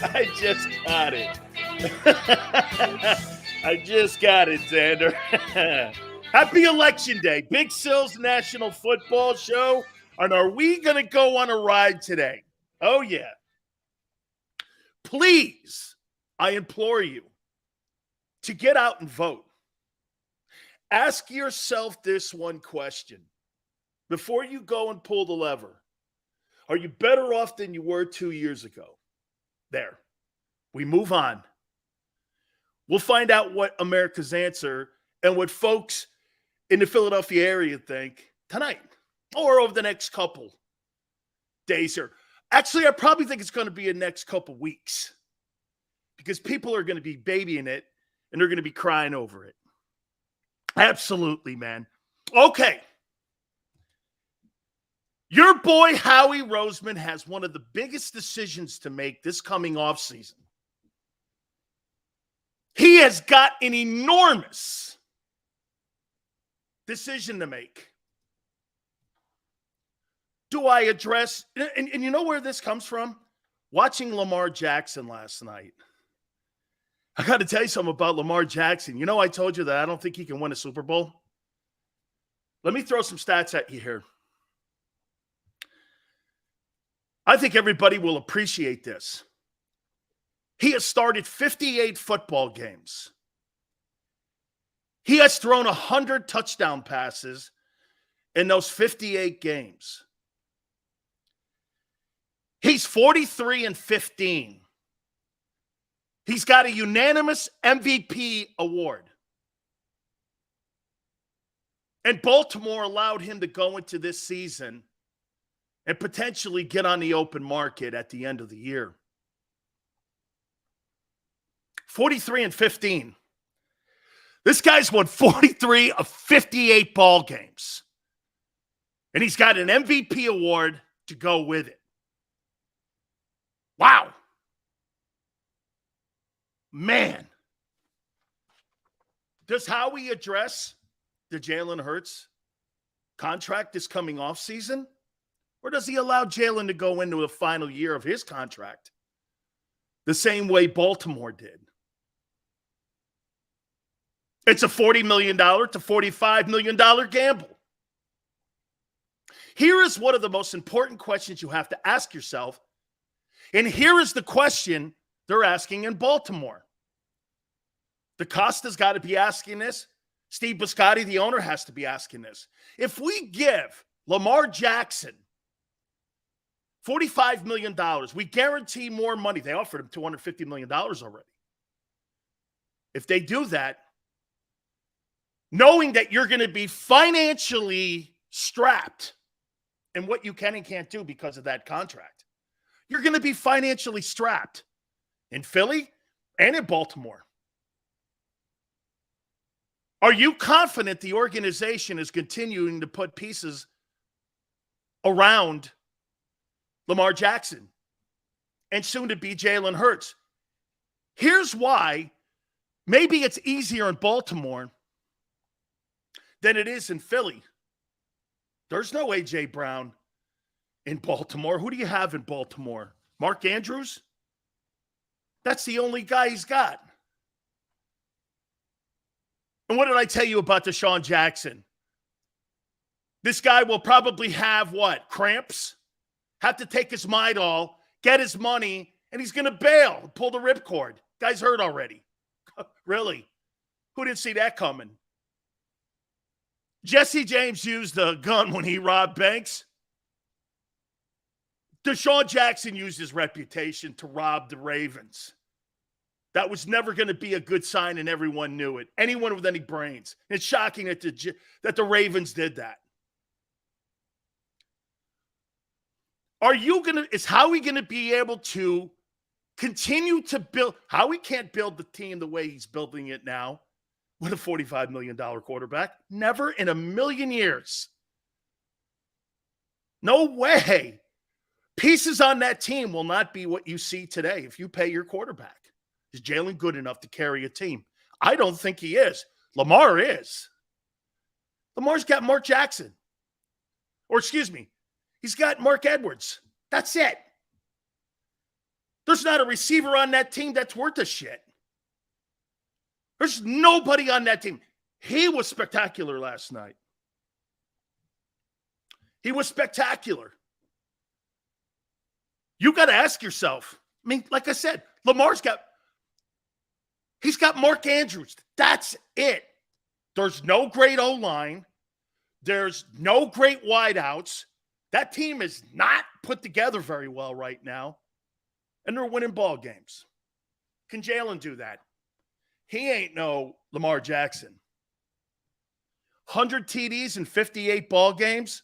I just got it. I just got it, Xander. Happy Election Day. Big Sil's National Football Show. And are we going to go on a ride today? Oh, yeah. Please, I implore you to get out and vote. Ask yourself this one question before you go and pull the lever. Are you better off than you were 2 years ago? There. We move on. We'll find out what America's answer and what folks in the Philadelphia area think tonight or over the next couple days here. Actually, I probably think it's going to be a next couple weeks because people are going to be babying it and they're going to be crying over it. Absolutely, man. Okay. Your boy Howie Roseman has one of the biggest decisions to make this coming offseason. He has got an enormous decision to make. Do I address, and you know where this comes from? Watching Lamar Jackson last night. I got to tell you something about Lamar Jackson. You know, I told you that I don't think he can win a Super Bowl. Let me throw some stats at you here. I think everybody will appreciate this. He has started 58 football games. He has thrown 100 touchdown passes in those 58 games. He's 43-15. He's got a unanimous MVP award. And Baltimore allowed him to go into this season and potentially get on the open market at the end of the year. 43-15. This guy's won 43 of 58 ball games. And he's got an MVP award to go with it. Wow. Man. Does Howie address the Jalen Hurts contract this coming off season? Or does he allow Jalen to go into the final year of his contract the same way Baltimore did? It's a $40 million to $45 million gamble. Here is one of the most important questions you have to ask yourself. And here is the question they're asking in Baltimore. DeCosta's got to be asking this. Steve Biscotti, the owner, has to be asking this. If we give Lamar Jackson $45 million, we guarantee more money. They offered him $250 million already. If they do that, knowing that you're going to be financially strapped in what you can and can't do because of that contract, you're going to be financially strapped in Philly and in Baltimore. Are you confident the organization is continuing to put pieces around Lamar Jackson and soon to be Jalen Hurts? Here's why maybe it's easier in Baltimore than it is in Philly. There's no A.J. Brown in Baltimore. Who do you have in Baltimore? Mark Andrews? That's the only guy he's got. And what did I tell you about Deshaun Jackson? This guy will probably have what? Cramps? Have to take his Midol, get his money, and he's going to bail, pull the ripcord. Guy's hurt already. Really? Who didn't see that coming? Jesse James used a gun when he robbed banks. Deshaun Jackson used his reputation to rob the Ravens. That was never going to be a good sign, and everyone knew it. Anyone with any brains. It's shocking that the Ravens did that. Is Howie going to be able to continue to build? Howie can't build the team the way he's building it now with a $45 million quarterback. Never in a million years. No way. Pieces on that team will not be what you see today if you pay your quarterback. Is Jalen good enough to carry a team? I don't think he is. Lamar is. Lamar's got Mark Jackson. Or excuse me, he's got Mark Edwards. That's it. They're There's not a receiver on that team that's worth a shit. There's nobody on that team. He was spectacular last night. He was spectacular. You got to ask yourself. I mean, like I said, he's got Mark Andrews. That's it. There's no great O-line. There's no great wideouts. That team is not put together very well right now. And they're winning ball games. Can Jalen do that? He ain't no Lamar Jackson. 100 TDs in 58 ball games.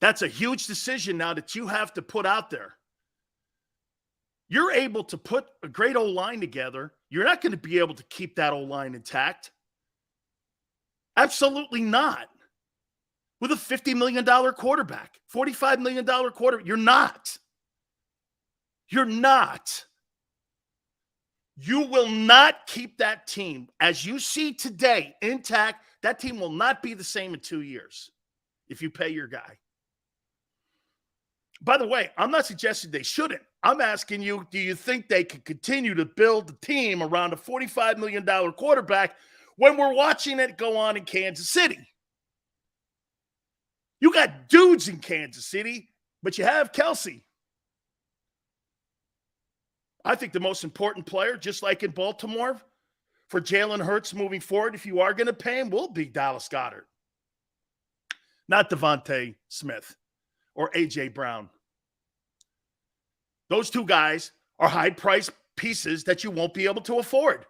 That's a huge decision now that you have to put out there. You're able to put a great O-line together. You're not going to be able to keep that O-line intact. Absolutely not. With a $50 million quarterback, $45 million quarterback, you're not. You're not. You will not keep that team, as you see today, intact. That team will not be the same in 2 years if you pay your guy. By the way, I'm not suggesting they shouldn't. I'm asking you, do you think they could continue to build the team around a $45 million quarterback when we're watching it go on in Kansas City? You got dudes in Kansas City, but you have Kelsey. I think the most important player, just like in Baltimore, for Jalen Hurts moving forward, if you are going to pay him, will be Dallas Goedert. Not Devonta Smith or A.J. Brown. Those two guys are high-priced pieces that you won't be able to afford.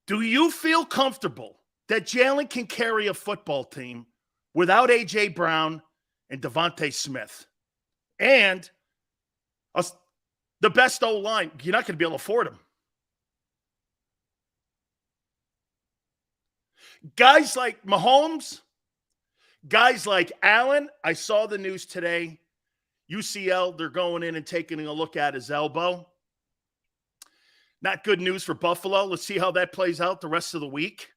Do you feel comfortable that Jalen can carry a football team without A.J. Brown and Devonta Smith? And the best O-line, you're not going to be able to afford them. Guys like Mahomes, guys like Allen, I saw the news today. UCL, they're going in and taking a look at his elbow. Not good news for Buffalo. Let's see how that plays out the rest of the week.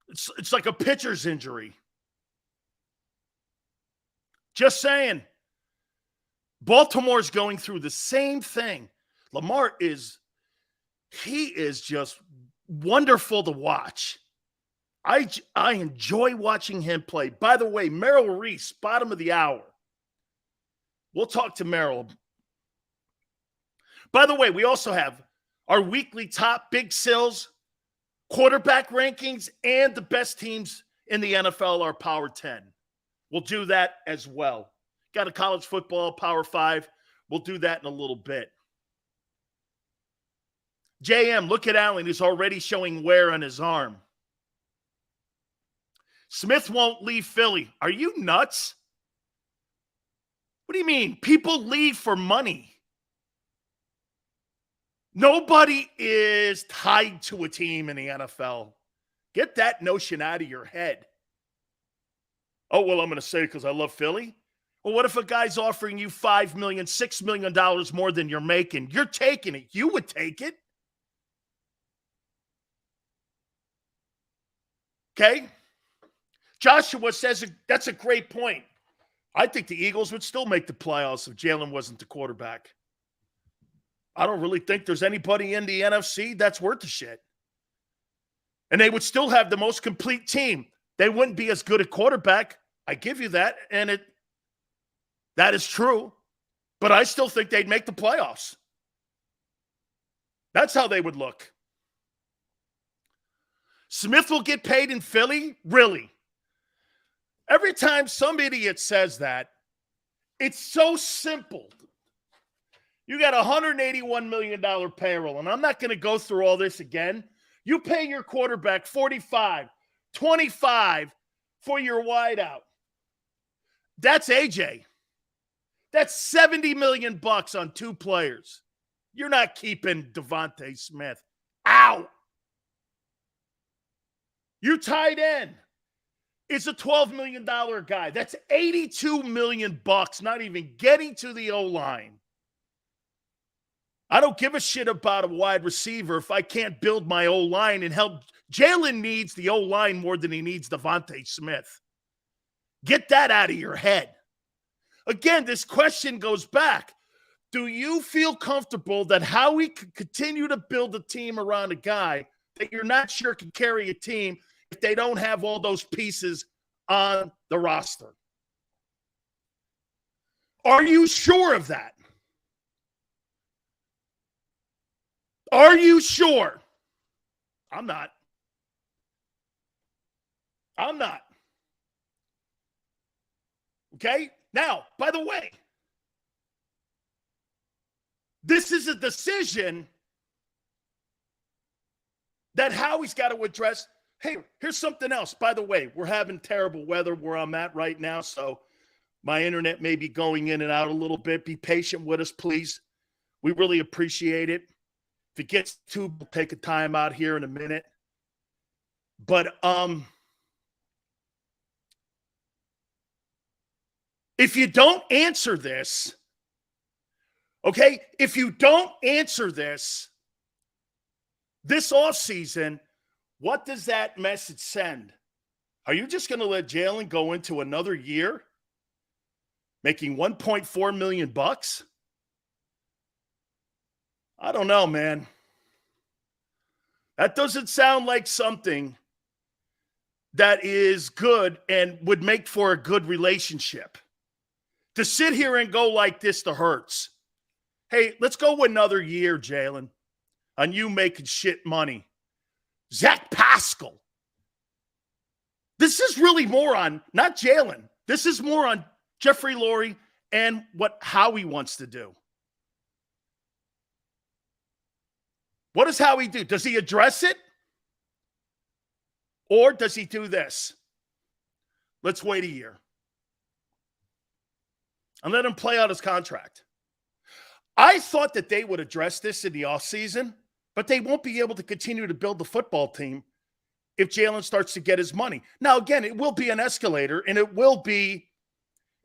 It's like a pitcher's injury. Just saying. Baltimore's going through the same thing. Lamar is just wonderful to watch. I enjoy watching him play. By the way, Merrill Reese, bottom of the hour. We'll talk to Merrill. By the way, we also have our weekly top Big Sills quarterback rankings and the best teams in the NFL are Power 10. We'll do that as well. Got a college football, Power 5. We'll do that in a little bit. JM, look at Allen. He's already showing wear on his arm. Smith won't leave Philly. Are you nuts? What do you mean? People leave for money. Nobody is tied to a team in the NFL. Get that notion out of your head. Oh, well, I'm going to say because I love Philly. Well, what if a guy's offering you $5 million, $6 million more than you're making? You're taking it. You would take it. Okay? Joshua says that's a great point. I think the Eagles would still make the playoffs if Jalen wasn't the quarterback. I don't really think there's anybody in the NFC that's worth a shit. And they would still have the most complete team. They wouldn't be as good a quarterback. I give you that, and that is true. But I still think they'd make the playoffs. That's how they would look. Smith will get paid in Philly? Really? Every time some idiot says that, it's so simple. You got a $181 million payroll, and I'm not going to go through all this again. You pay your quarterback $45, $25 for your wideout. That's AJ. That's $70 million on two players. You're not keeping Devonta Smith. Ow! Your tight end is a $12 million guy. That's $82 million, not even getting to the O-line. I don't give a shit about a wide receiver if I can't build my O-line and help. Jalen needs the O-line more than he needs Devonta Smith. Get that out of your head. Again, this question goes back. Do you feel comfortable that Howie could continue to build a team around a guy that you're not sure can carry a team if they don't have all those pieces on the roster? Are you sure of that? Are you sure? I'm not. I'm not. Okay? Now, by the way, this is a decision that Howie's got to address. Hey, here's something else. By the way, we're having terrible weather where I'm at right now, so my internet may be going in and out a little bit. Be patient with us, please. We really appreciate it. If it gets too, we'll take a time out here in a minute. But if you don't answer this, okay, if you don't answer this offseason, what does that message send? Are you just going to let Jalen go into another year making $1.4 million? I don't know, man. That doesn't sound like something that is good and would make for a good relationship. To sit here and go like this to Hurts. Hey, let's go another year, Jalen, on you making shit money. Zach Pascal. This is really more on, not Jalen. This is more on Jeffrey Lurie and what Howie wants to do. What does Howie do? Does he address it? Or does he do this? Let's wait a year and let him play out his contract. I thought that they would address this in the offseason, but they won't be able to continue to build the football team if Jalen starts to get his money. Now, again, it will be an escalator, and it will be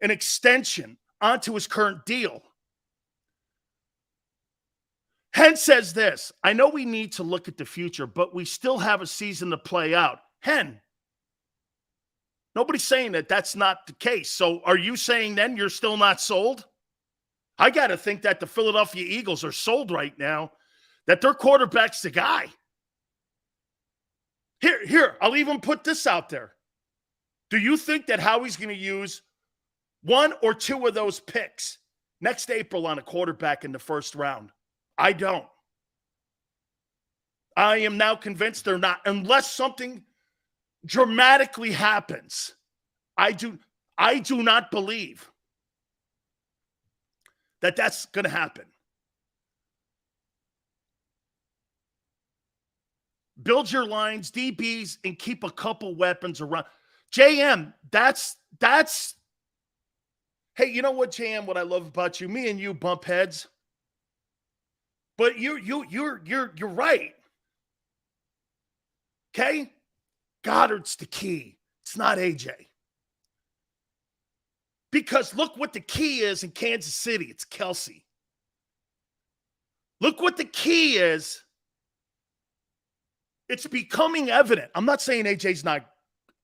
an extension onto his current deal. Hen says this, I know we need to look at the future, but we still have a season to play out. Hen, nobody's saying that that's not the case. So are you saying then you're still not sold? I got to think that the Philadelphia Eagles are sold right now, that their quarterback's the guy. Here, I'll even put this out there. Do you think that Howie's going to use one or two of those picks next April on a quarterback in the first round? I don't. I am now convinced they're not, unless something dramatically happens. I do not believe that that's going to happen. Build your lines, DBs, and keep a couple weapons around. JM, that's. Hey, you know what, JM? What I love about you, me and you bump heads. But you're right. Okay? Goddard's the key. It's not AJ. Because look what the key is in Kansas City. It's Kelsey. Look what the key is. It's becoming evident. I'm not saying AJ's not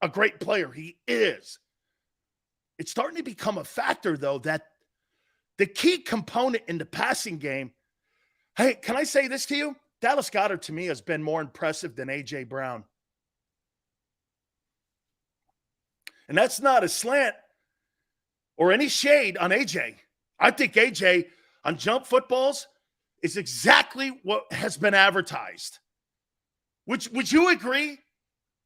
a great player. He is. It's starting to become a factor, though, that the key component in the passing game. Hey, can I say this to you? Dallas Goedert, to me, has been more impressive than A.J. Brown. And that's not a slant or any shade on A.J. I think A.J. on jump footballs is exactly what has been advertised. Would you agree?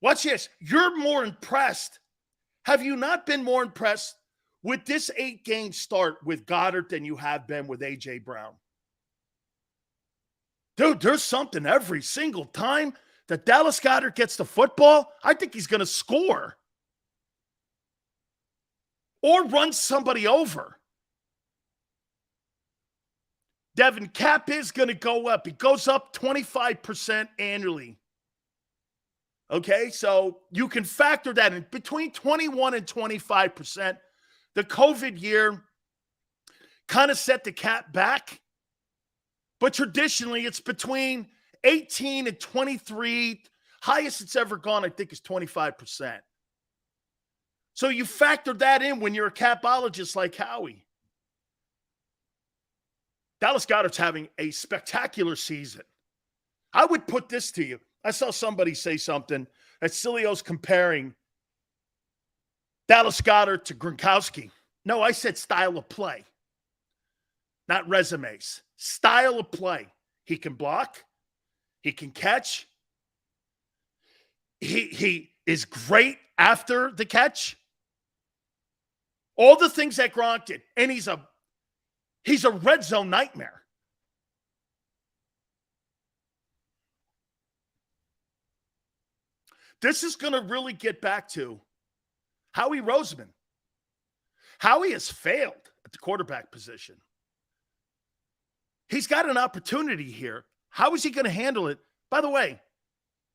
Watch this. You're more impressed. Have you not been more impressed with this 8-game start with Goddard than you have been with A.J. Brown? Dude, there's something every single time that Dallas Goedert gets the football. I think he's going to score or run somebody over. Devin, cap is going to go up. It goes up 25% annually. Okay, so you can factor that in between 21 and 25%. The COVID year kind of set the cap back. But traditionally, it's between 18 and 23. Highest it's ever gone, I think, is 25%. So you factor that in when you're a capologist like Howie. Dallas Goedert's having a spectacular season. I would put this to you. I saw somebody say something that Sileo's comparing Dallas Goedert to Gronkowski. No, I said style of play, not resumes. Style of play. He can block. He can catch. He is great after the catch. All the things that Gronk did. And he's a red zone nightmare. This is going to really get back to Howie Roseman. Howie has failed at the quarterback position. He's got an opportunity here. How is he going to handle it? By the way,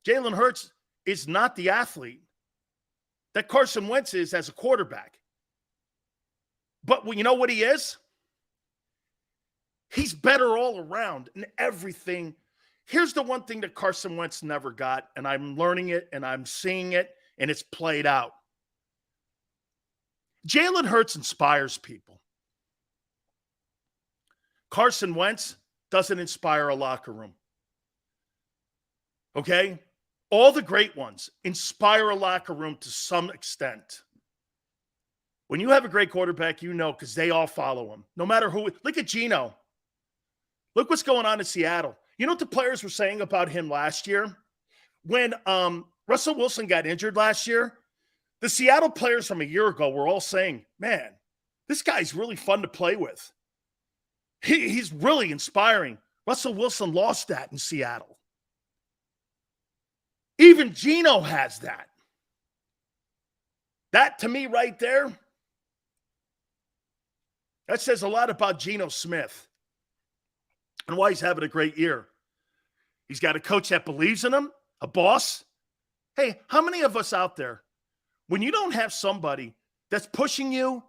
Jalen Hurts is not the athlete that Carson Wentz is as a quarterback. But you know what he is? He's better all around in everything. Here's the one thing that Carson Wentz never got, and I'm learning it, and I'm seeing it, and it's played out. Jalen Hurts inspires people. Carson Wentz doesn't inspire a locker room. Okay? All the great ones inspire a locker room to some extent. When you have a great quarterback, you know, because they all follow him. No matter who. Look at Geno. Look what's going on in Seattle. You know what the players were saying about him last year? When Russell Wilson got injured last year, the Seattle players from a year ago were all saying, man, this guy's really fun to play with. He's really inspiring. Russell Wilson lost that in Seattle. Even Geno has that. That, to me, right there, that says a lot about Geno Smith and why he's having a great year. He's got a coach that believes in him, a boss. Hey, how many of us out there, when you don't have somebody that's pushing you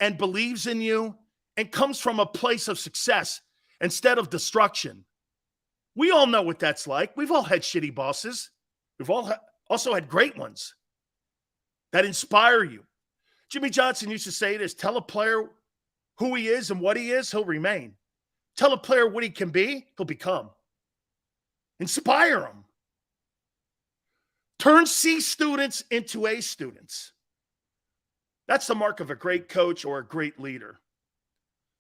and believes in you and comes from a place of success instead of destruction? We all know what that's like. We've all had shitty bosses. We've all also had great ones that inspire you. Jimmy Johnson used to say this: tell a player who he is and what he is, he'll remain. Tell a player what he can be, he'll become. Inspire them. Turn C students into A students. That's the mark of a great coach or a great leader.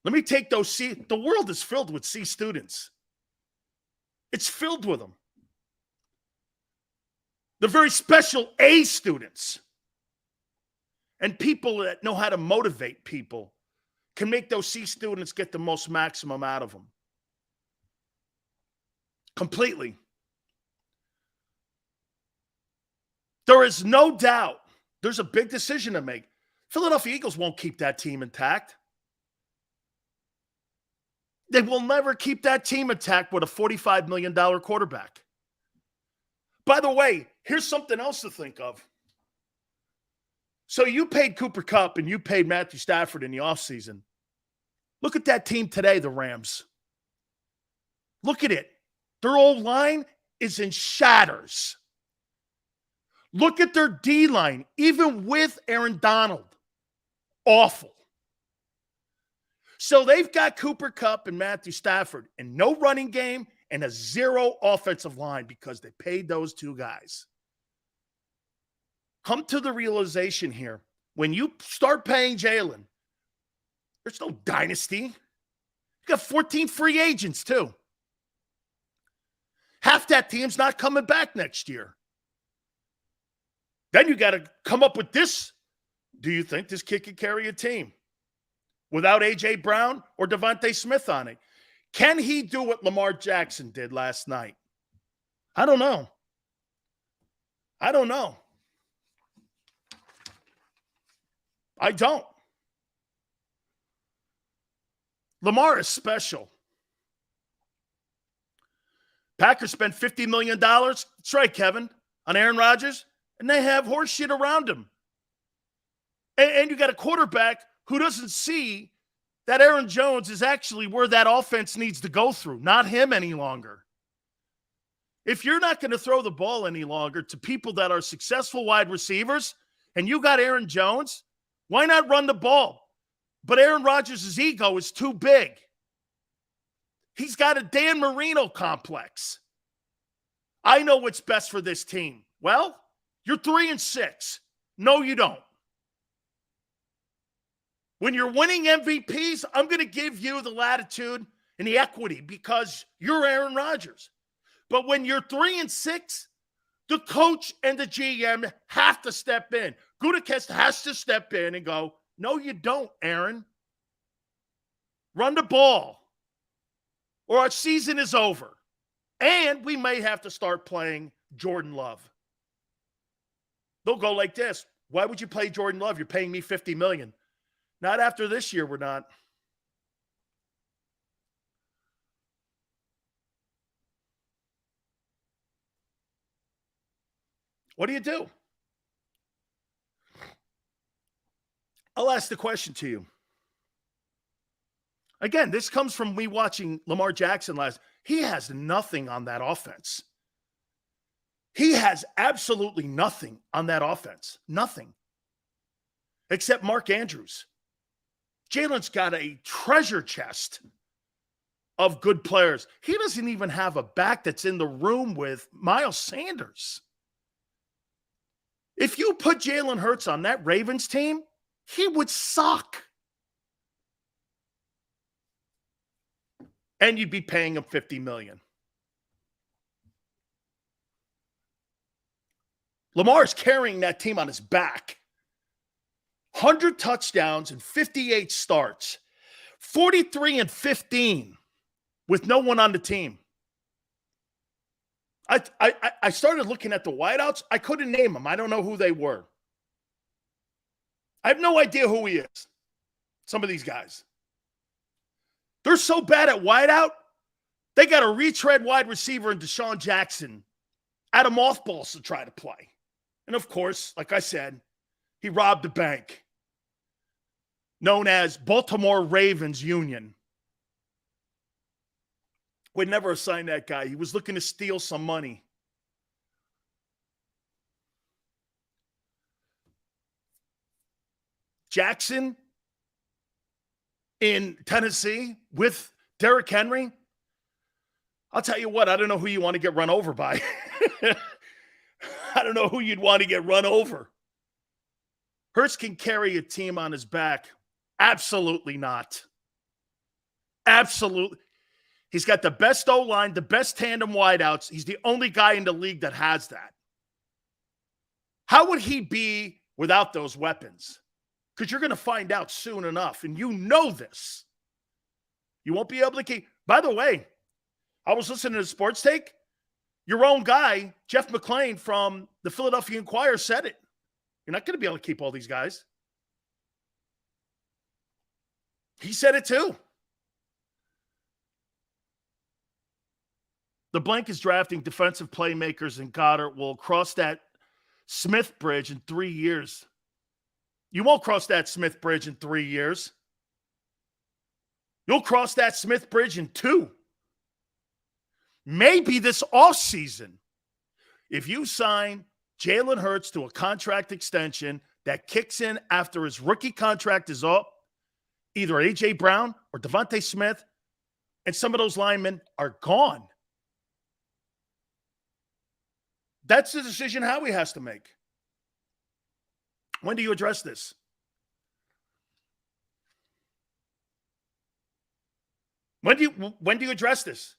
Let me take those C. The world is filled with C students. It's filled with them. The very special A students. And people that know how to motivate people can make those C students get the most maximum out of them. Completely. There is no doubt there's a big decision to make. Philadelphia Eagles won't keep that team intact. They will never keep that team intact with a $45 million quarterback. By the way, here's something else to think of. So you paid Cooper Kupp and you paid Matthew Stafford in the offseason. Look at that team today, the Rams. Look at it. Their old line is in shatters. Look at their D-line, even with Aaron Donald. Awful. So they've got Cooper Kupp and Matthew Stafford and no running game and a zero offensive line because they paid those two guys. Come to the realization here. When you start paying Jalen, there's no dynasty. You got 14 free agents, too. Half that team's not coming back next year. Then you got to come up with this. Do you think this kid can carry a team without A.J. Brown or Devonta Smith on it? Can he do what Lamar Jackson did last night? I don't know. I don't know. I don't. Lamar is special. Packers spent $50 million. That's right, Kevin, on Aaron Rodgers, and they have horse shit around him. And you got a quarterback who doesn't see that Aaron Jones is actually where that offense needs to go through, not him any longer. If you're not going to throw the ball any longer to people that are successful wide receivers and you got Aaron Jones, why not run the ball? But Aaron Rodgers' ego is too big. He's got a Dan Marino complex. I know what's best for this team. Well, you're 3-6. No, you don't. When you're winning MVPs, I'm going to give you the latitude and the equity because you're Aaron Rodgers. But when you're 3-6, the coach and the GM have to step in. Gutekunst has to step in and go, no, you don't, Aaron. Run the ball or our season is over. And we may have to start playing Jordan Love. They'll go like this. Why would you play Jordan Love? You're paying me $50 million. Not after this year, we're not. What do you do? I'll ask the question to you. Again, this comes from me watching Lamar Jackson last. He has nothing on that offense. He has absolutely nothing on that offense. Nothing. Except Mark Andrews. Jalen's got a treasure chest of good players. He doesn't even have a back that's in the room with Miles Sanders. If you put Jalen Hurts on that Ravens team, he would suck. And you'd be paying him $50 million. Lamar's carrying that team on his back. 100 touchdowns and 58 starts. 43-15 with no one on the team. I started looking at the wideouts. I couldn't name them. I don't know who they were. I have no idea who he is. Some of these guys. They're so bad at wideout, they got a retread wide receiver in Deshaun Jackson out of mothballs to try to play. And of course, like I said, he robbed the bank known as Baltimore Ravens Union. Would never assign that guy. He was looking to steal some money. Jackson in Tennessee with Derrick Henry. I'll tell you what, I don't know who you want to get run over by. I don't know who you'd want to get run over. Hurts can carry a team on his back. Absolutely not. Absolutely. He's got the best O-line, the best tandem wideouts. He's the only guy in the league that has that. How would he be without those weapons? Because you're going to find out soon enough, and you know this. You won't be able to keep. By the way, I was listening to Sports Take. Your own guy, Jeff McClain from the Philadelphia Inquirer, said it. You're not going to be able to keep all these guys. He said it too. The blank is drafting defensive playmakers, and Goddard will cross that Smith bridge in 3 years. You won't cross that Smith bridge in 3 years. You'll cross that Smith bridge in 2. Maybe this offseason, if you sign Jalen Hurts to a contract extension that kicks in after his rookie contract is up, either A.J. Brown or Devonta Smith, and some of those linemen are gone. That's the decision Howie has to make. When do you address this? When do you address this?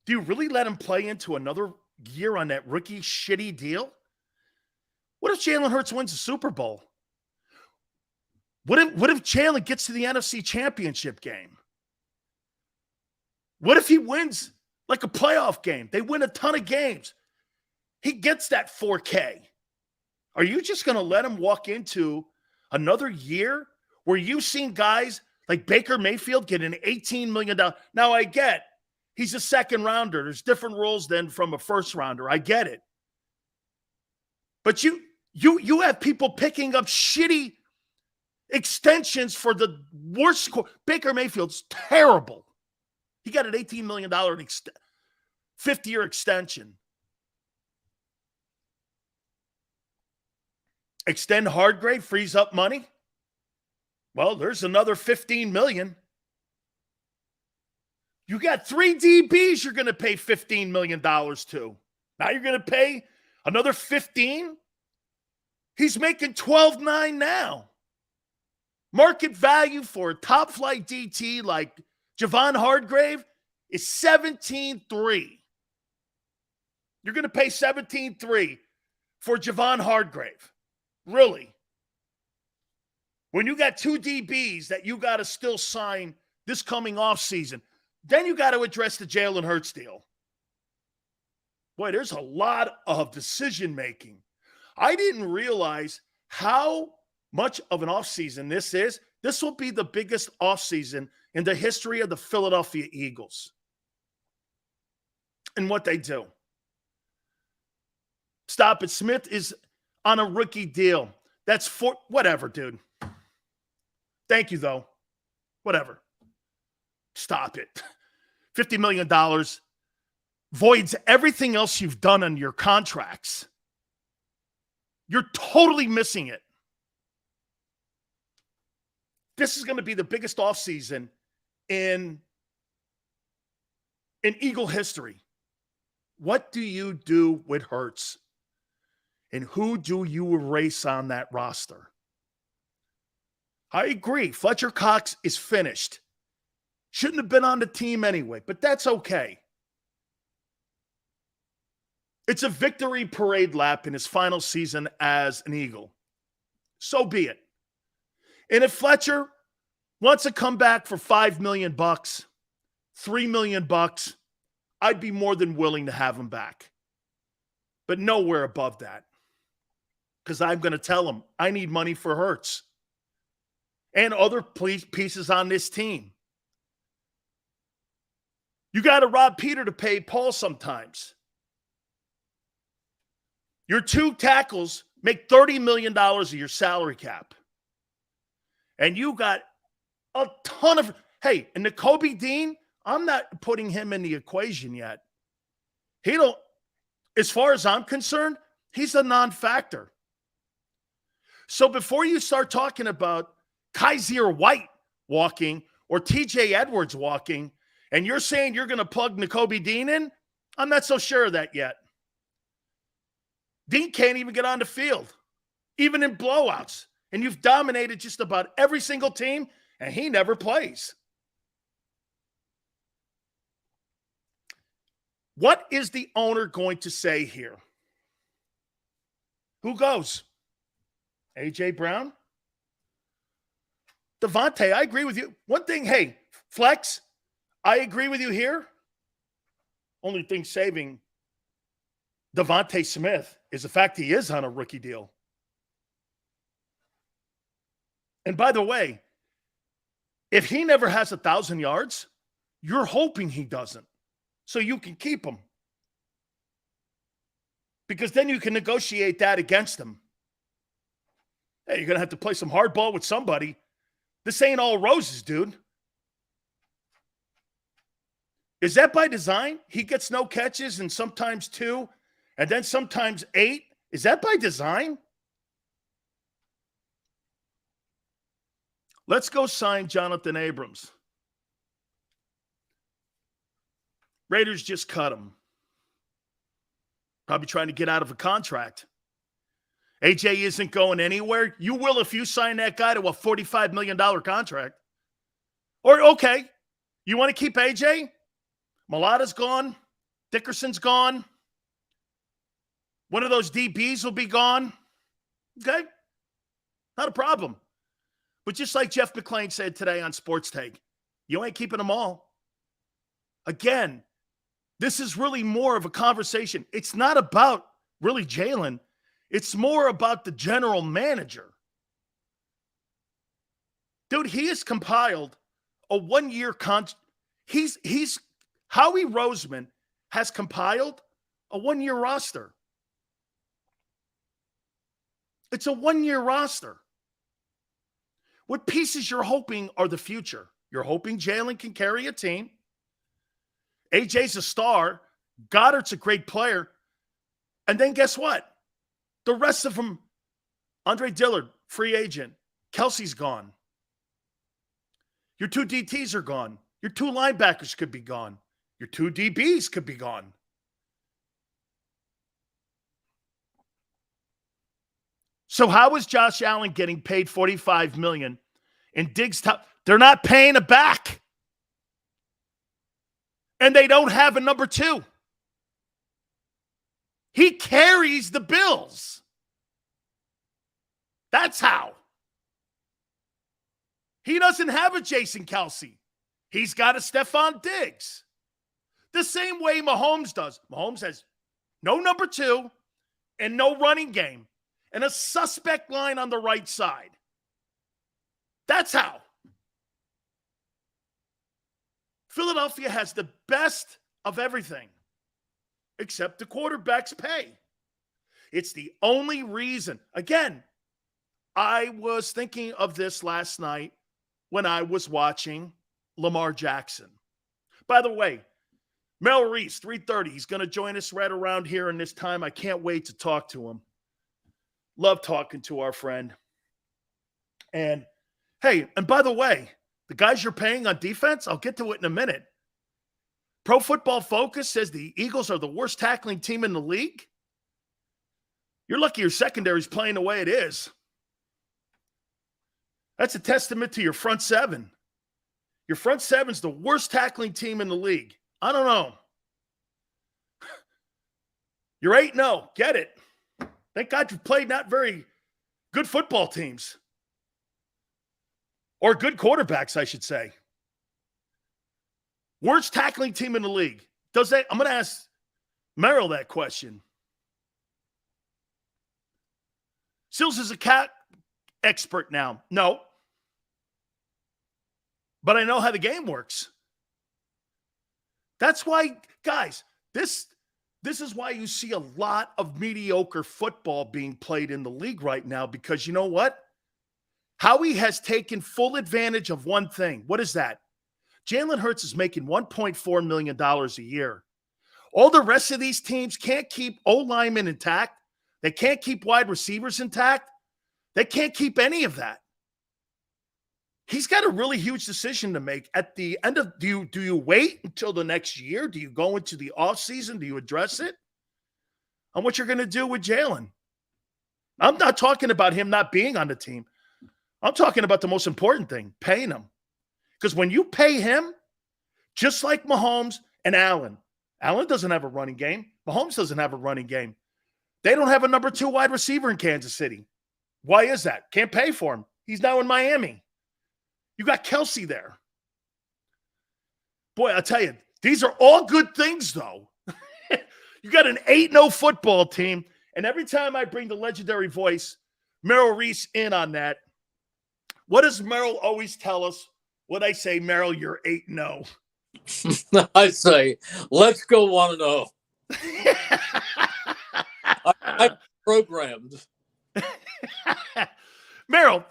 Do you really let him play into another year on that rookie shitty deal? What if Jalen Hurts wins the Super Bowl? What if Jalen gets to the NFC Championship game? What if he wins like a playoff game? They win a ton of games. He gets that $4K. Are you just going to let him walk into another year where you've seen guys like Baker Mayfield get an $18 million? Now, I get he's a second rounder. There's different rules than from a first rounder. I get it. But you have people picking up shitty extensions for the worst. Baker Mayfield's terrible. He got an $18 million 50-year extension. Extend Hardgrave, frees up money. Well, there's another $15 million. You got 3 DBs you're going to pay $15 million to. Now you're going to pay another $15? He's making $12.9 now. Market value for a top-flight DT like Javon Hardgrave is $17.3. You're going to pay $17.3 for Javon Hardgrave. Really? When you got 2 DBs that you got to still sign this coming offseason, then you got to address the Jalen Hurts deal. Boy, there's a lot of decision-making. I didn't realize how much of an offseason this is. This will be the biggest offseason in the history of the Philadelphia Eagles. And what they do. Stop it. Smith is on a rookie deal. That's for whatever, dude. Thank you, though. Whatever. Stop it. $50 million voids everything else you've done on your contracts. You're totally missing it. This is going to be the biggest offseason in Eagle history. What do you do with Hurts? And who do you erase on that roster? I agree. Fletcher Cox is finished. Shouldn't have been on the team anyway, but that's okay. It's a victory parade lap in his final season as an Eagle. So be it. And if Fletcher wants to come back for $5 million, $3 million, I'd be more than willing to have him back. But nowhere above that. Because I'm going to tell him I need money for Hurts and other pieces on this team. You got to rob Peter to pay Paul sometimes. Your 2 tackles make $30 million of your salary cap. And you got a ton of... Hey, and Nakobe Dean, I'm not putting him in the equation yet. As far as I'm concerned, he's a non-factor. So before you start talking about Kaiser White walking or TJ Edwards walking, and you're saying you're going to plug Nakobe Dean in, I'm not so sure of that yet. Dean can't even get on the field, even in blowouts. And you've dominated just about every single team, and he never plays. What is the owner going to say here? Who goes? A.J. Brown? Devonta, I agree with you. One thing, hey, Flex, I agree with you here. Only thing saving Devonta Smith is the fact he is on a rookie deal. And by the way, if he never has 1,000 yards, you're hoping he doesn't, so you can keep him. Because then you can negotiate that against him. Hey, you're going to have to play some hardball with somebody. This ain't all roses, dude. Is that by design? He gets no catches and sometimes 2, and then sometimes 8. Is that by design? Let's go sign Jonathan Abrams. Raiders just cut him. Probably trying to get out of a contract. AJ isn't going anywhere. You will if you sign that guy to a $45 million contract. Or, okay, you want to keep AJ? Mulata's gone. Dickerson's gone. One of those DBs will be gone. Okay, not a problem. But just like Jeff McClain said today on Sports Take, you ain't keeping them all. Again, this is really more of a conversation. It's not about really Jalen. It's more about the general manager. Dude, he has compiled a one-year contract. Howie Roseman has compiled a one-year roster. It's a one-year roster. What pieces you're hoping are the future? You're hoping Jalen can carry a team. AJ's a star. Goddard's a great player. And then guess what? The rest of them, Andre Dillard, free agent. Kelsey's gone. Your 2 DTs are gone. Your 2 linebackers could be gone. Your 2 DBs could be gone. So how is Josh Allen getting paid $45 million and Diggs top? They're not paying it back. And they don't have a number 2. He carries the Bills. That's how. He doesn't have a Jason Kelsey. He's got a Stephon Diggs. The same way Mahomes does. Mahomes has no number 2 and no running game and a suspect line on the right side. That's how. Philadelphia has the best of everything, except the quarterback's pay. It's the only reason. Again, I was thinking of this last night when I was watching Lamar Jackson. By the way, Mel Reese, 3:30. He's going to join us right around here in this time. I can't wait to talk to him. Love talking to our friend. And, hey, and by the way, the guys you're paying on defense, I'll get to it in a minute. Pro Football Focus says the Eagles are the worst tackling team in the league. You're lucky your secondary's playing the way it is. That's a testament to your front seven. Your front seven's the worst tackling team in the league. I don't know. You're 8-0. Get it. Thank God you played not very good football teams. Or good quarterbacks, I should say. Worst tackling team in the league. I'm going to ask Merrill that question. Sills is a cat expert now. No. But I know how the game works. That's why, guys, this is why you see a lot of mediocre football being played in the league right now, because you know what? Howie has taken full advantage of one thing. What is that? Jalen Hurts is making $1.4 million a year. All the rest of these teams can't keep O-linemen intact. They can't keep wide receivers intact. They can't keep any of that. He's got a really huge decision to make at the end of, do you wait until the next year? Do you go into the offseason? Do you address it? On what you're going to do with Jalen? I'm not talking about him not being on the team. I'm talking about the most important thing, paying him. Because when you pay him, just like Mahomes and Allen doesn't have a running game. Mahomes doesn't have a running game. They don't have a number 2 wide receiver in Kansas City. Why is that? Can't pay for him. He's now in Miami. You got Kelsey there. Boy, I'll tell you, these are all good things, though. You got an 8-0 football team, and every time I bring the legendary voice, Merrill Reese, in on that, what does Merrill always tell us? When I say, Merrill, you're 8-0. I say, let's go 1-0. I'm programmed. Merrill,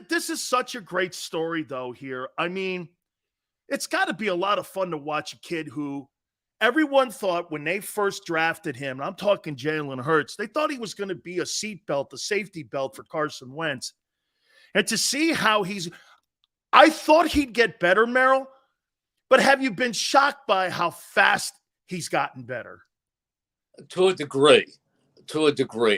this is such a great story, though, here. I mean, it's got to be a lot of fun to watch a kid who everyone thought when they first drafted him, and I'm talking Jalen Hurts, they thought he was going to be a seatbelt, a safety belt for Carson Wentz. And to see how I thought he'd get better, Merrill, but have you been shocked by how fast he's gotten better? To a degree.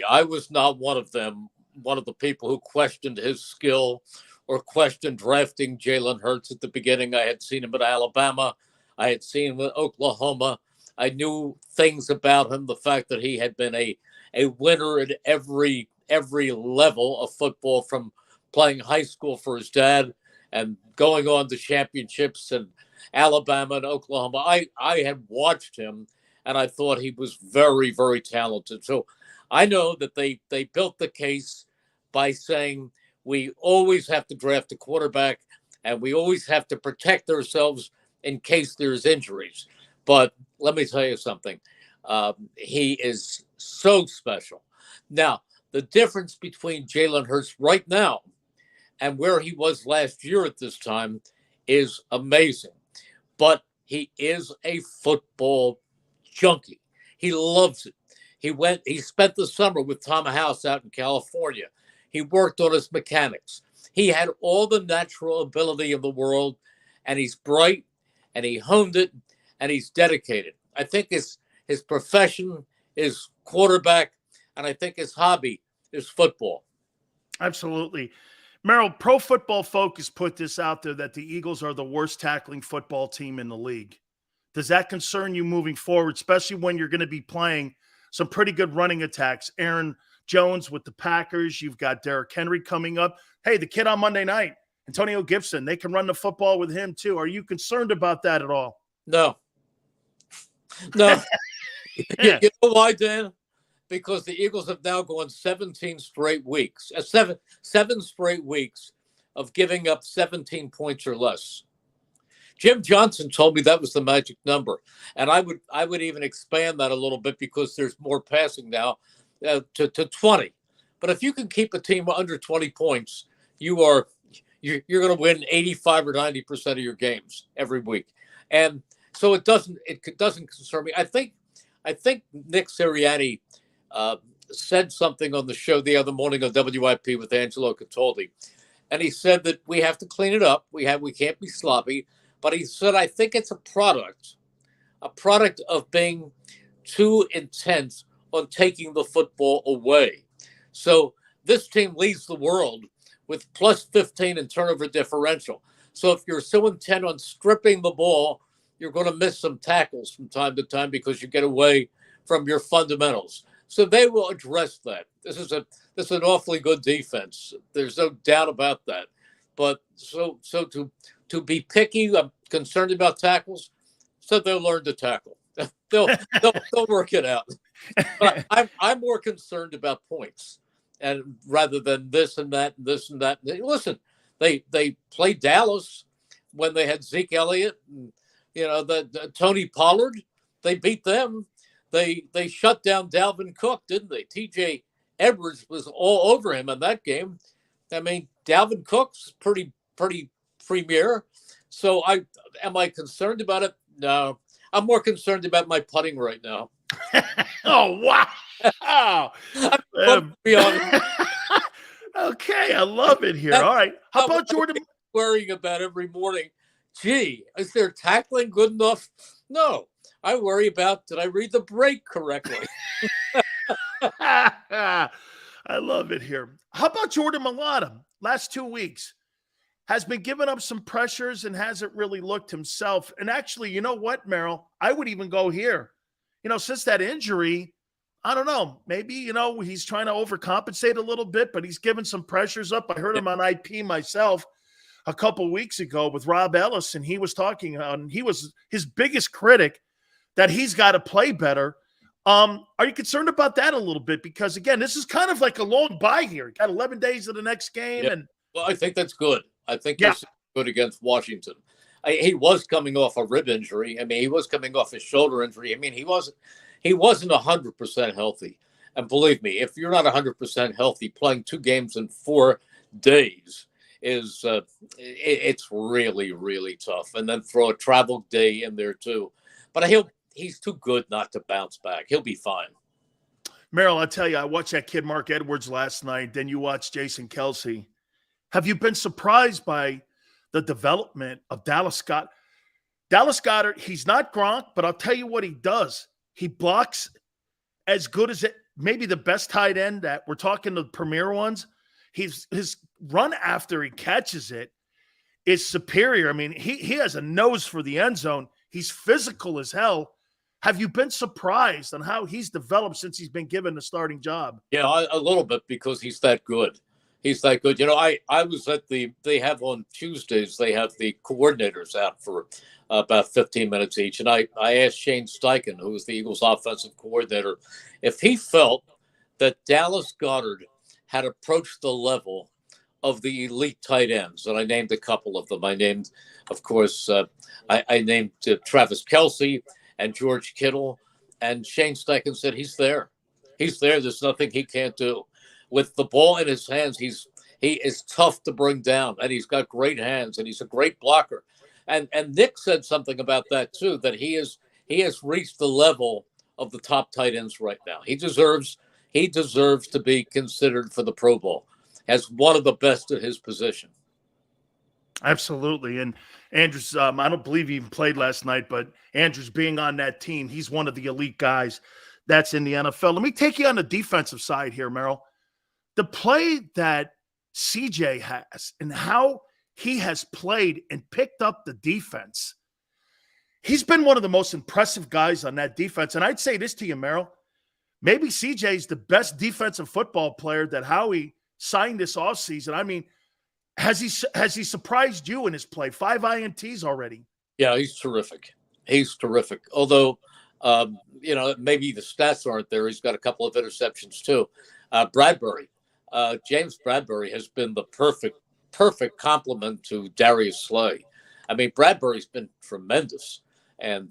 I was not one of the people who questioned his skill or questioned drafting Jalen Hurts at the beginning. I had seen him at Alabama. I had seen him at Oklahoma. I knew things about him, the fact that he had been a winner at every level of football, from playing high school for his dad and going on to championships in Alabama and Oklahoma. I had watched him, and I thought he was very, very talented. So I know that they built the case by saying we always have to draft a quarterback and we always have to protect ourselves in case there's injuries. But let me tell you something. He is so special. Now, the difference between Jalen Hurts right now and where he was last year at this time is amazing. But he is a football junkie. He loves it. He spent the summer with Tom House out in California. He worked on his mechanics. He had all the natural ability in the world, and he's bright, and he honed it, and he's dedicated. I think his profession is quarterback, and I think his hobby is football. Absolutely. Merrill, Pro Football Focus put this out there that the Eagles are the worst tackling football team in the league. Does that concern you moving forward, especially when you're going to be playing some pretty good running attacks? Aaron Jones with the Packers. You've got Derrick Henry coming up. Hey, the kid on Monday night, Antonio Gibson, they can run the football with him too. Are you concerned about that at all? No. Yeah. You know why, Dan? Because the Eagles have now gone 17 straight weeks, seven straight weeks of giving up 17 points or less. Jim Johnson told me that was the magic number, and I would even expand that a little bit because there's more passing now to 20. But if you can keep a team under 20 points, you're going to win 85 or 90% of your games every week, and so it doesn't concern me. I think Nick Sirianni said something on the show the other morning on WIP with Angelo Cataldi, and he said that we have to clean it up. We can't be sloppy. But he said, I think it's a product of being too intense on taking the football away. So this team leads the world with plus 15 in turnover differential. So if you're so intent on stripping the ball, you're going to miss some tackles from time to time because you get away from your fundamentals. So they will address that. This is an awfully good defense. There's no doubt about that. But so to be picky, I'm concerned about tackles, so they'll learn to tackle. They'll work it out. But I'm more concerned about points, and rather than this and that and this and that. Listen, they played Dallas when they had Zeke Elliott and the Tony Pollard. They beat them. They shut down Dalvin Cook, didn't they? T.J. Edwards was all over him in that game. I mean, Dalvin Cook's pretty premier. So am I concerned about it? No. I'm more concerned about my putting right now. Oh, wow. Be honest. Okay, I love it here. All right. How about Jordan? Worrying about every morning. Gee, is their tackling good enough? No. I worry about, did I read the break correctly? I love it here. How about Jordan Mailata? Last 2 weeks has been giving up some pressures and hasn't really looked himself. And actually, you know what, Merrill? I would even go here. Since that injury, I don't know. Maybe, he's trying to overcompensate a little bit, but he's given some pressures up. I heard him on IP myself a couple weeks ago with Rob Ellis, and he was talking on, he was his biggest critic that he's got to play better. Are you concerned about that a little bit? Because, again, this is kind of like a long bye here. Got 11 days to the next game. Yep. And well, I think that's good. I think that's good against Washington. He was coming off a rib injury. I mean, he was coming off a shoulder injury. I mean, he wasn't 100% healthy. And believe me, if you're not 100% healthy, playing 2 games in 4 days is it's really, really tough. And then throw a travel day in there too. But he's too good not to bounce back. He'll be fine. Merrill, I'll tell you, I watched that kid Mark Edwards last night. Then you watched Jason Kelce. Have you been surprised by the development of Dallas Goedert? Dallas Goedert, he's not Gronk, but I'll tell you what he does. He blocks as good as maybe the best tight end that we're talking the premier ones. His run after he catches it is superior. I mean, he has a nose for the end zone. He's physical as hell. Have you been surprised on how he's developed since he's been given the starting job? Yeah, a little bit because he's that good. He's that good. I was at they have on Tuesdays, they have the coordinators out for about 15 minutes each. And I asked Shane Steichen, who was the Eagles offensive coordinator, if he felt that Dallas Goedert had approached the level of the elite tight ends. And I named a couple of them. I named, of course, I named Travis Kelce and George Kittle. And Shane Steichen said, he's there. He's there. There's nothing he can't do. With the ball in his hands, he's He is tough to bring down, and he's got great hands, and he's a great blocker. And Nick said something about that too, that he has reached the level of the top tight ends right now. He deserves to be considered for the Pro Bowl as one of the best at his position. Absolutely. And Andrews, I don't believe he even played last night, but Andrews being on that team, he's one of the elite guys that's in the NFL. Let me take you on the defensive side here, Merrill. The play that CJ has and how he has played and picked up the defense, he's been one of the most impressive guys on that defense. And I'd say this to you, Merrill. Maybe CJ's the best defensive football player that Howie signed this offseason. I mean, has he surprised you in his play? 5 INTs already. Yeah, he's terrific. He's terrific. Although, maybe the stats aren't there. He's got a couple of interceptions too. James Bradbury has been the perfect complement to Darius Slay. I mean, Bradbury's been tremendous. And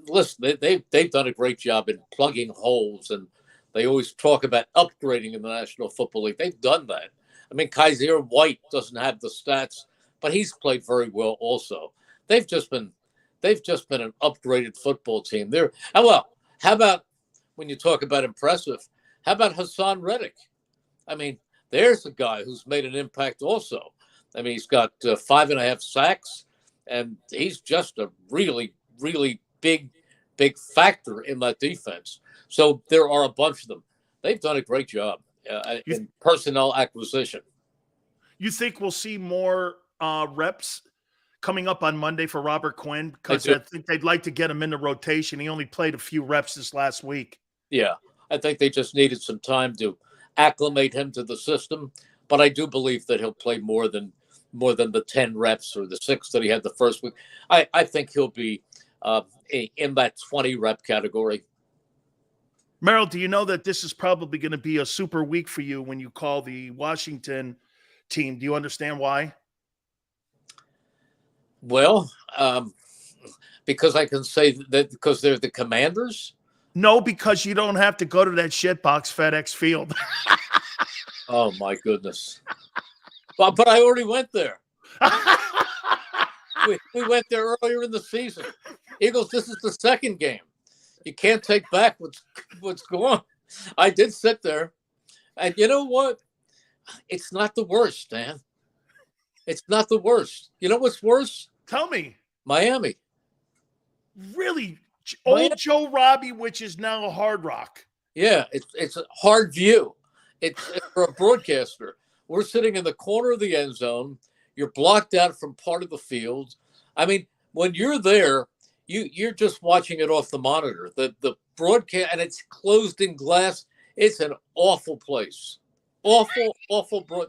listen, they've done a great job in plugging holes, and they always talk about upgrading in the National Football League. They've done that. I mean, Kaiser White doesn't have the stats, but he's played very well also. They've just been an upgraded football team. How about when you talk about impressive? How about Hassan Reddick? I mean, there's a guy who's made an impact also. I mean, he's got 5.5 sacks, and he's just a really, really big factor in that defense. So there are a bunch of them. They've done a great job in personnel acquisition. You think we'll see more reps coming up on Monday for Robert Quinn? Because I think they'd like to get him in the rotation. He only played a few reps this last week. Yeah, I think they just needed some time to acclimate him to the system. But I do believe that he'll play more than the 10 reps or the 6 that he had the first week. I think he'll be in that 20 rep category. Merrill, do you know that this is probably going to be a super week for you when you call the Washington team? Do you understand why? Well, because I can say that because they're the Commanders? No, because you don't have to go to that shitbox FedEx Field. Oh, my goodness. But I already went there. We went there earlier in the season. Eagles, this is the second game. You can't take back what's going on. I did sit there. And you know what? It's not the worst, Dan. It's not the worst. You know what's worse? Tell me. Miami. Really? Old Joe Robbie, which is now a Hard Rock. Yeah, it's a hard view. It's for a broadcaster. We're sitting in the corner of the end zone. You're blocked out from part of the field. I mean, when you're there, you're just watching it off the monitor. The broadcast, and it's closed in glass. It's an awful place. Awful.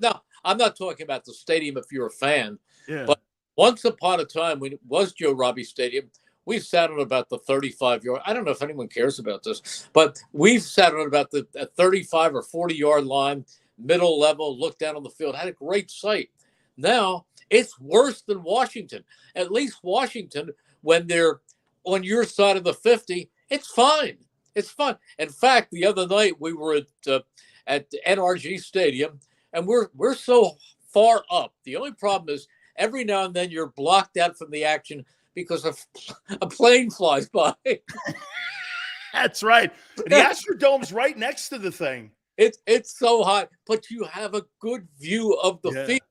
Now, I'm not talking about the stadium if you're a fan. Yeah. But once upon a time, when it was Joe Robbie Stadium, we sat on about the 35-yard. I don't know if anyone cares about this, but we've sat on about the 35 or 40-yard line, middle level, looked down on the field, had a great sight. Now, it's worse than Washington. At least Washington, when they're on your side of the 50, it's fine. It's fun. In fact, the other night we were at NRG Stadium, and we're so far up. The only problem is every now and then you're blocked out from the action because a plane flies by. That's right. The Astrodome's right next to the thing. It's so hot, but you have a good view of the field.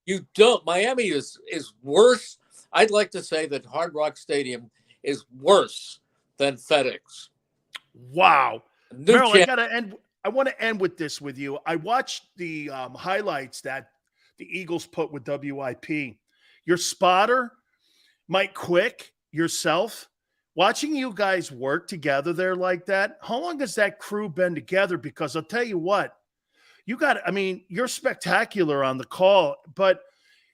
You don't. Miami is worse. I'd like to say that Hard Rock Stadium is worse than FedEx. Wow. Merrill, I want to end with this with you. I watched the highlights that the Eagles put with WIP. Your spotter, Mike Quick, yourself, watching you guys work together there like that, how long has that crew been together? Because I'll tell you what, you're spectacular on the call, but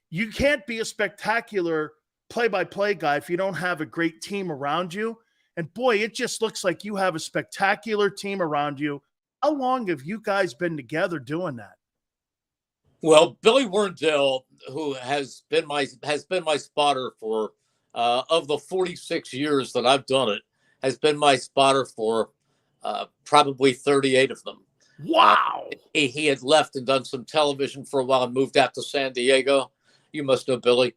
you can't be a spectacular play-by-play guy if you don't have a great team around you. And boy, it just looks like you have a spectacular team around you. How long have you guys been together doing that? Well, Billy Werndell, who has been my spotter for of the 46 years that I've done it, has been my spotter for probably 38 of them. Wow. He had left and done some television for a while and moved out to San Diego. You must know Billy.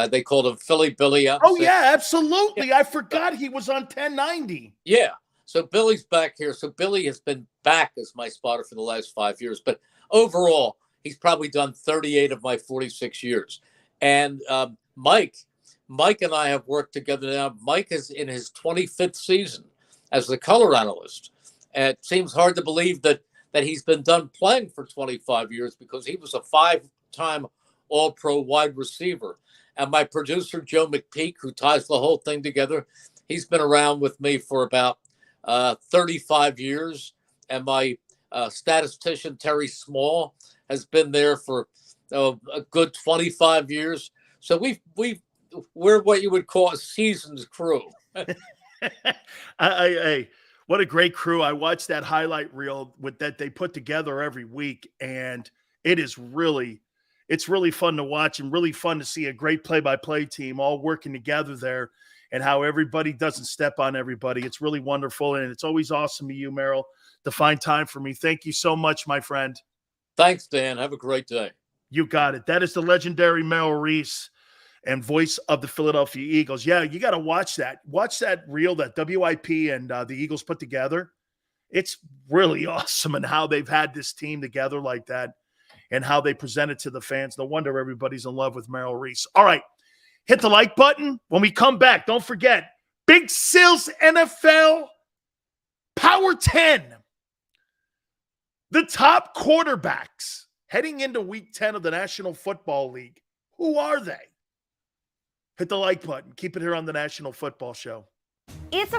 They called him Philly Billy out. Oh, yeah, absolutely. I forgot he was on 1090. Yeah. So Billy's back here. So Billy has been back as my spotter for the last 5 years. But overall, he's probably done 38 of my 46 years. And Mike and I have worked together now. Mike is in his 25th season as the color analyst. And it seems hard to believe that he's been done playing for 25 years because he was a 5-time All-Pro wide receiver. And my producer, Joe McPeak, who ties the whole thing together, he's been around with me for about 35 years. And my statistician, Terry Small, has been there for a good 25 years. So we're what you would call a seasoned crew. What a great crew. I watched that highlight reel that they put together every week, and it's really fun to watch and really fun to see a great play-by-play team all working together there and how everybody doesn't step on everybody. It's really wonderful, and it's always awesome of you, Merrill, to find time for me. Thank you so much, my friend. Thanks, Dan. Have a great day. You got it. That is the legendary Merrill Reese and voice of the Philadelphia Eagles. Yeah, you got to watch that. Watch that reel that WIP and the Eagles put together. It's really awesome and how they've had this team together like that and how they present it to the fans. No wonder everybody's in love with Merrill Reese. All right, hit the like button. When we come back, don't forget, Big Sil's NFL Power 10. The top quarterbacks heading into Week 10 of the National Football League. Who are they? Hit the like button. Keep it here on the National Football Show. It's a